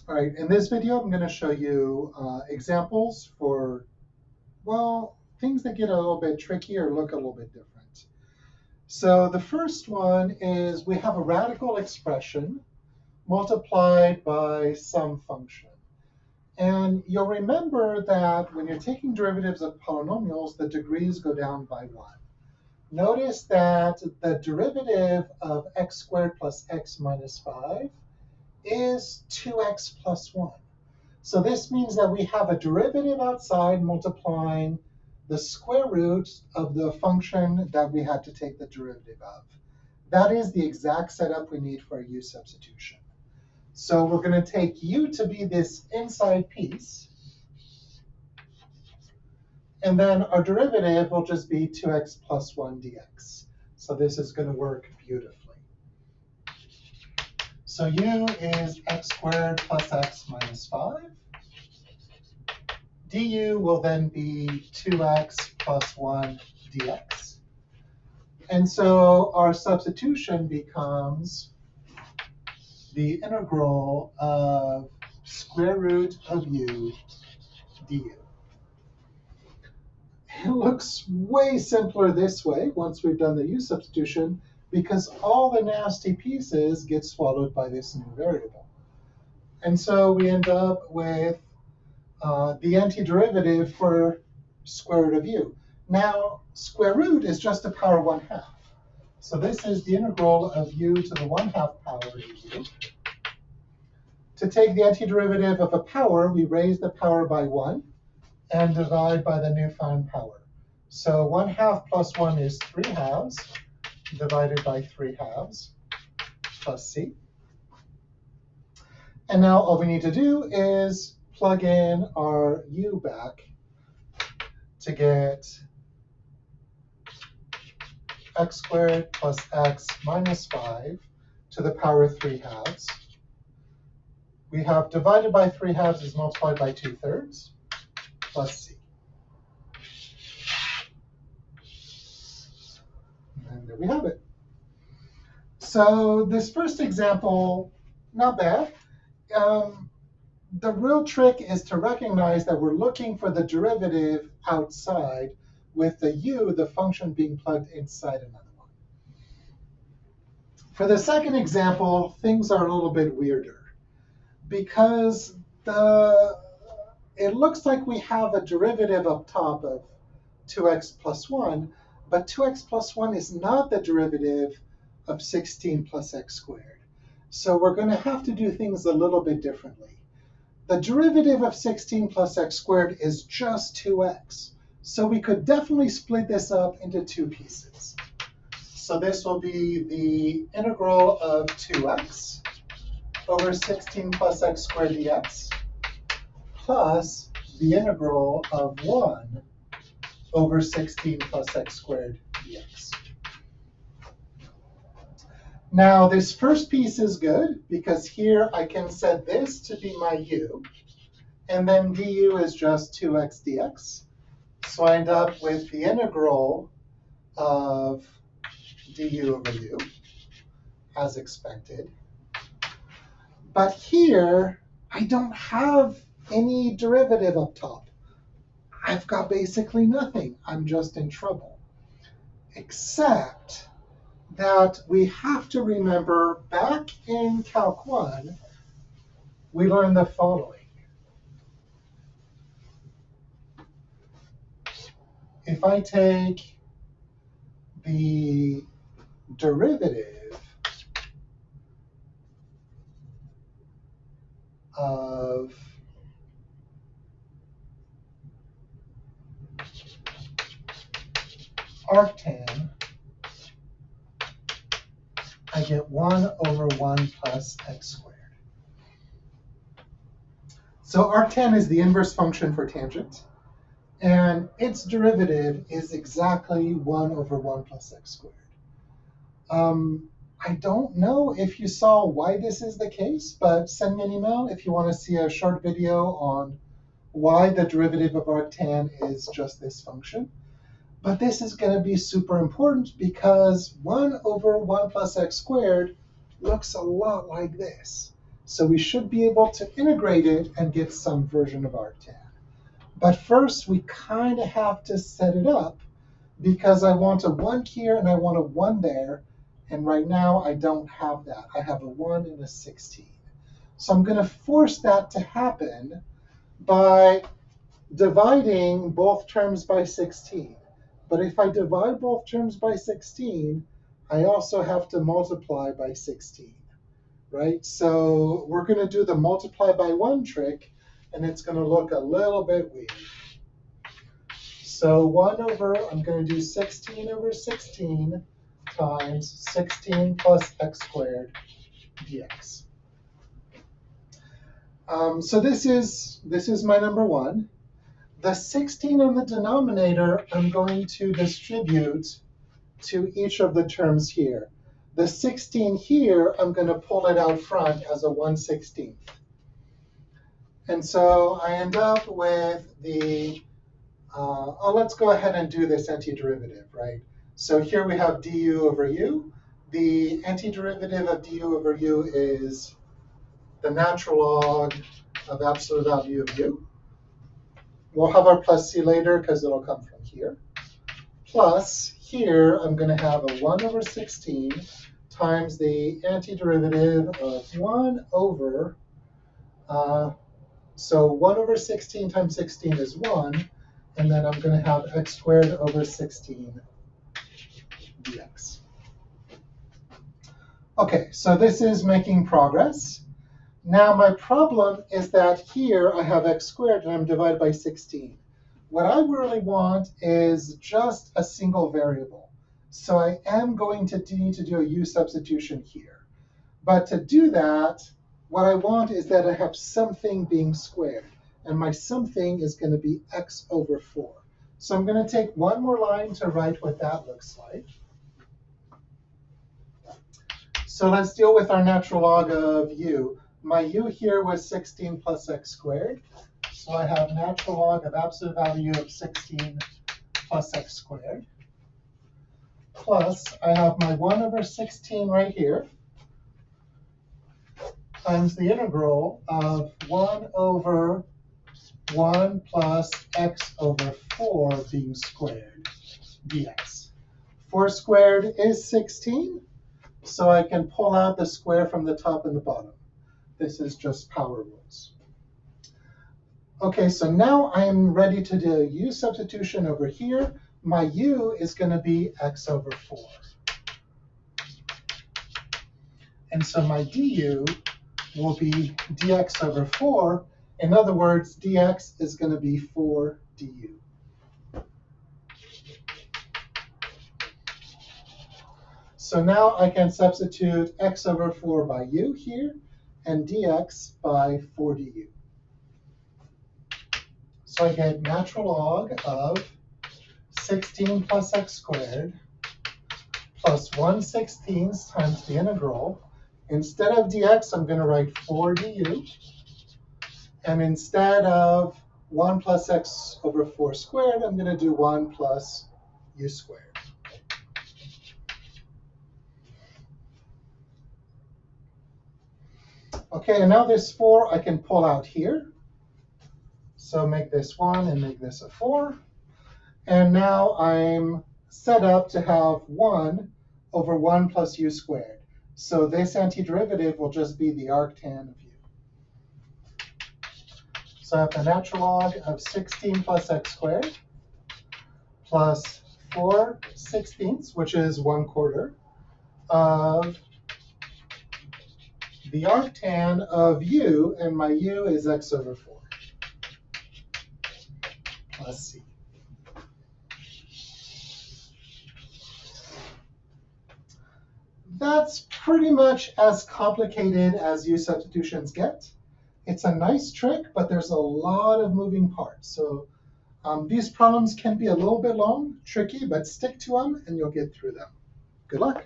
All right, in this video, I'm going to show you examples for, well, things that get a little bit tricky or look a little bit different. So the first one is we have a radical expression multiplied by some function. And you'll remember that when you're taking derivatives of polynomials, the degrees go down by 1. Notice that the derivative of x squared plus x minus 5 is 2x plus 1. So this means that we have a derivative outside multiplying the square root of the function that we had to take the derivative of. That is the exact setup we need for a u substitution. So we're going to take u to be this inside piece. And then our derivative will just be 2x plus 1 dx. So this is going to work beautifully. So u is x squared plus x minus 5. Du will then be 2x plus 1 dx. And so our substitution becomes the integral of square root of u du. It looks way simpler this way once we've done the u substitution, because all the nasty pieces get swallowed by this new variable. And so we end up with the antiderivative for square root of u. Now, square root is just a power 1/2. So this is the integral of u to the 1/2 power du. To take the antiderivative of a power, we raise the power by 1 and divide by the newfound power. So 1/2 plus 1 is 3/2 divided by 3/2 plus c. And now all we need to do is plug in our u back to get x squared plus x minus 5 to the power 3/2. We have divided by 3/2 is multiplied by 2/3 plus c. And there we have it. So this first example, not bad. The real trick is to recognize that we're looking for the derivative outside with the u, the function, being plugged inside another one. For the second example, things are a little bit weirder because it looks like we have a derivative up top of 2x plus 1, but 2x plus 1 is not the derivative of 16 plus x squared. So we're going to have to do things a little bit differently. The derivative of 16 plus x squared is just 2x. So we could definitely split this up into two pieces. So this will be the integral of 2x over 16 plus x squared dx plus the integral of 1 over 16 plus x squared dx. Now, this first piece is good, because here I can set this to be my u. And then du is just 2x dx. So I end up with the integral of du over u, as expected. But here, I don't have any derivative up top. I've got basically nothing. I'm just in trouble. Except that we have to remember, back in Calc 1, we learned the following. If I take the derivative of arctan, I get 1 over 1 plus x squared. So arctan is the inverse function for tangent, and its derivative is exactly 1 over 1 plus x squared. I don't know if you saw why this is the case, but send me an email if you want to see a short video on why the derivative of arctan is just this function. But this is going to be super important because 1 over 1 plus x squared looks a lot like this. So we should be able to integrate it and get some version of arctan. But first, we kind of have to set it up because I want a 1 here and I want a 1 there. And right now, I don't have that. I have a 1 and a 16. So I'm going to force that to happen by dividing both terms by 16. But if I divide both terms by 16, I also have to multiply by 16, right? So we're going to do the multiply by 1 trick, and it's going to look a little bit weird. So 1 over, I'm going to do 16 over 16 times 16 plus x squared dx. So this is my number 1. The 16 on the denominator, I'm going to distribute to each of the terms here. The 16 here, I'm going to pull it out front as a 1/16. And so I end up with the, let's go ahead and do this antiderivative, right? So here we have du over u. The antiderivative of du over u is the natural log of absolute value of u. We'll have our plus c later because it'll come from here. Plus, here I'm going to have a 1 over 16 times the antiderivative of 1 over, so 1 over 16 times 16 is 1. And then I'm going to have x squared over 16 dx. OK, so this is making progress. Now my problem is that here I have x squared and I'm divided by 16. What I really want is just a single variable. So I am going to need to do a u substitution here. But to do that, what I want is that I have something being squared. And my something is going to be x over 4. So I'm going to take one more line to write what that looks like. So let's deal with our natural log of u. My u here was 16 plus x squared. So I have natural log of absolute value of 16 plus x squared. Plus, I have my 1 over 16 right here, times the integral of 1 over 1 plus x over 4 being squared dx. 4 squared is 16, so I can pull out the square from the top and the bottom. This is just power rules. OK, so now I am ready to do u substitution over here. My u is going to be x over 4. And so my du will be dx over 4. In other words, dx is going to be 4 du. So now I can substitute x over 4 by u here, and dx by 4 du. So I get natural log of 16 plus x squared plus 1/16 times the integral. Instead of dx, I'm going to write 4 du. And instead of 1 plus x over 4 squared, I'm going to do 1 plus u squared. OK, and now this 4 I can pull out here. So make this 1 and make this a 4. And now I'm set up to have 1 over 1 plus u squared. So this antiderivative will just be the arctan of u. So I have the natural log of 16 plus x squared plus 4/16, which is 1/4, of the arctan of u, and my u is x over 4 plus c. That's pretty much as complicated as u substitutions get. It's a nice trick, but there's a lot of moving parts. So these problems can be a little bit long, tricky, but stick to them and you'll get through them. Good luck.